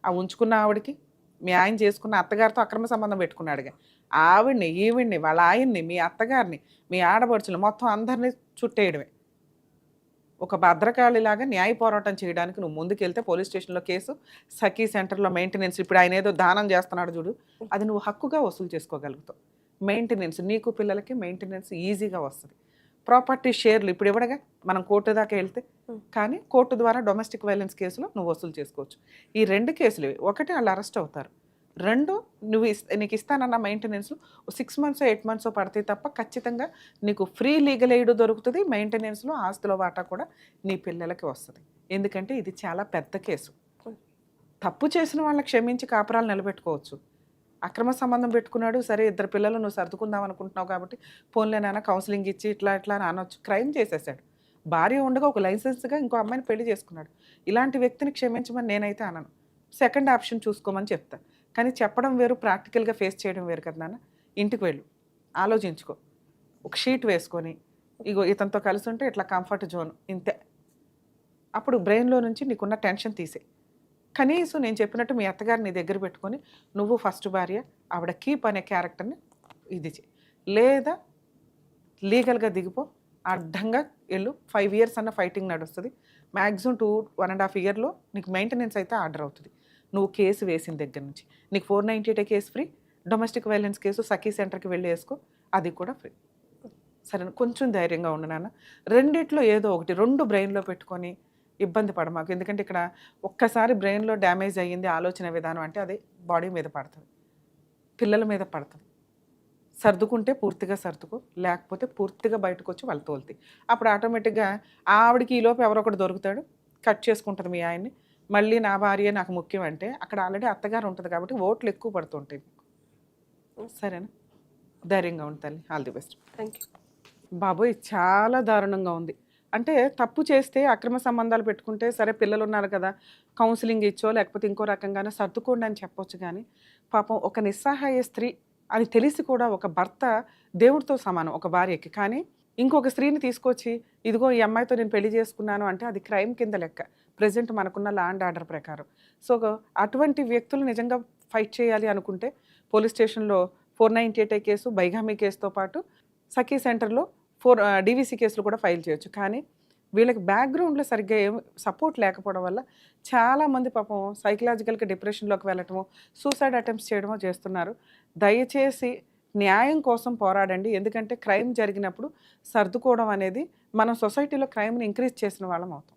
ఆ ఉంచుకున్న ఆవిడకి, మీ ఆయన చేసుకున్న అత్తగారితో అక్రమ సంబంధం పెట్టుకున్నాడుగా, ఆవిడ్ని, ఈవిడ్ని, వాళ్ళ ఆయన్ని, మీ అత్తగారిని, మీ ఆడపడుచులు మొత్తం అందరినీ చుట్టేయడమే. ఒక భద్రకాళిలాగా న్యాయ పోరాటం చేయడానికి నువ్వు ముందుకెళ్తే పోలీస్ స్టేషన్లో కేసు, సఖీ సెంటర్లో మెయింటెనెన్స్, ఇప్పుడు ఆయన ఏదో దానం చేస్తున్నాడు చూడు, అది నువ్వు హక్కుగా వసూలు చేసుకోగలుగుతావు. మెయింటెనెన్స్, నీకు పిల్లలకి మెయింటెనెన్స్ ఈజీగా వస్తుంది. ప్రాపర్టీ షేర్లు ఇప్పుడు ఇవ్వడగా మనం కోర్టు దాకా వెళ్తే, కానీ కోర్టు ద్వారా డొమెస్టిక్ వైలెన్స్ కేసులో నువ్వు వసూలు చేసుకోవచ్చు. ఈ 2 కేసులు, ఒకటి వాళ్ళు అరెస్ట్ అవుతారు, 2 నీకు ఇస్తానన్న మెయింటెనెన్స్ 6 months 8 months పడతాయి తప్ప ఖచ్చితంగా నీకు ఫ్రీ లీగల్ ఎయిడ్ దొరుకుతుంది. మెయింటెనెన్స్లో ఆస్తుల వాటా కూడా నీ పిల్లలకి వస్తుంది. ఎందుకంటే ఇది చాలా పెద్ద కేసు. తప్పు చేసిన వాళ్ళని క్షమించి కాపురాలు నిలబెట్టుకోవచ్చు. అక్రమ సంబంధం పెట్టుకున్నాడు, సరే 2 పిల్లలు నువ్వు సర్దుకుందాం అనుకుంటున్నావు కాబట్టి పోన్లేనైనా కౌన్సిలింగ్ ఇచ్చి ఇట్లా అని అనొచ్చు. క్రైమ్ చేసేసాడు. భార్య ఉండగా ఒక లైసెన్స్గా ఇంకో అమ్మాయిని పెళ్లి చేసుకున్నాడు. ఇలాంటి వ్యక్తిని క్షమించమని నేనైతే అనను. సెకండ్ ఆప్షన్ చూసుకోమని చెప్తా. కానీ చెప్పడం వేరు, ప్రాక్టికల్గా ఫేస్ చేయడం వేరు కదా నాన్న. ఇంటికి వెళ్ళు, ఆలోచించుకో, ఒక షీట్ వేసుకొని ఇగో ఇతనితో కలిసి ఉంటే ఇట్లా కంఫర్ట్ జోన్ ఇంతే. అప్పుడు బ్రెయిన్లో నుంచి నీకున్న టెన్షన్ తీసే. కనీసం నేను చెప్పినట్టు మీ అత్తగారిని నీ దగ్గర పెట్టుకొని నువ్వు ఫస్ట్ భార్య, ఆవిడ కీప్ అనే క్యారెక్టర్ని ఇది చేయి. లేదా లీగల్గా దిగిపో, అడ్డంగా వెళ్ళు. 5 years అన్న ఫైటింగ్ నడుస్తుంది. మ్యాక్సిమం 1.5 yearలో నీకు మెయింటెనెన్స్ అయితే ఆర్డర్ అవుతుంది. నువ్వు కేసు వేసిన దగ్గర నుంచి నీకు 498 case free, domestic violence case Sakhi సెంటర్కి వెళ్ళి వేసుకో, అది కూడా ఫ్రీ. సరే, కొంచెం ధైర్యంగా ఉండు నాన్న. రెండిట్లో ఏదో ఒకటి, 2 బ్రెయిన్లో పెట్టుకొని ఇబ్బంది పడమాకు. ఎందుకంటే ఇక్కడ ఒక్కసారి బ్రెయిన్లో డ్యామేజ్ అయ్యింది ఆలోచన విధానం అంటే అది బాడీ మీద పడుతుంది, పిల్లల మీద పడుతుంది. సర్దుకుంటే పూర్తిగా సర్దుకో, లేకపోతే పూర్తిగా బయటకు వచ్చి వాళ్ళు తోలుతాయి. అప్పుడు ఆటోమేటిక్గా ఆవిడకి ఈలోపు ఎవరో ఒకటి దొరుకుతాడు, కట్ చేసుకుంటుంది మీ ఆయన్ని. మళ్ళీ నా భార్య నాకు ముఖ్యం అంటే అక్కడ ఆల్రెడీ అత్తగారు ఉంటుంది కాబట్టి ఓట్లు ఎక్కువ పడుతుంటాయి. సరేనా? ధైర్యంగా ఉంది తల్లి. All the best. Thank you. బాబోయ్, చాలా దారుణంగా ఉంది. అంటే తప్పు చేస్తే అక్రమ సంబంధాలు పెట్టుకుంటే సరే పిల్లలు ఉన్నారు కదా కౌన్సిలింగ్ ఇచ్చో లేకపోతే ఇంకో రకంగానే సర్దుకోండి అని చెప్పొచ్చు. కానీ పాపం ఒక నిస్సహాయ స్త్రీ అని తెలిసి కూడా ఒక భర్త దేవుడితో సమానం ఒక భార్యకి, కానీ ఇంకొక స్త్రీని తీసుకొచ్చి ఇదిగో ఈ అమ్మాయితో నేను పెళ్లి చేసుకున్నాను అంటే అది క్రైమ్ కింద లెక్క ప్రజెంట్ మనకున్న లా అండ్ ఆర్డర్ ప్రకారం. సో అటువంటి వ్యక్తులు నిజంగా ఫైట్ చేయాలి అనుకుంటే పోలీస్ స్టేషన్లో 498 కేసు, బైగామీ కేసుతో పాటు సఖీ సెంటర్లో 4 DVC కేసులు కూడా ఫైల్ చేయొచ్చు. కానీ వీళ్ళకి బ్యాక్గ్రౌండ్లో సరిగ్గా ఏం సపోర్ట్ లేకపోవడం వల్ల చాలామంది పాపం సైకలాజికల్గా డిప్రెషన్లోకి వెళ్ళటమో, సూసైడ్ అటెంప్ట్స్ చేయడమో చేస్తున్నారు. దయచేసి న్యాయం కోసం పోరాడండి. ఎందుకంటే క్రైమ్ జరిగినప్పుడు సర్దుకోవడం అనేది మనం సొసైటీలో క్రైమ్ని ఇంక్రీజ్ చేసిన వాళ్ళం అవుతాం.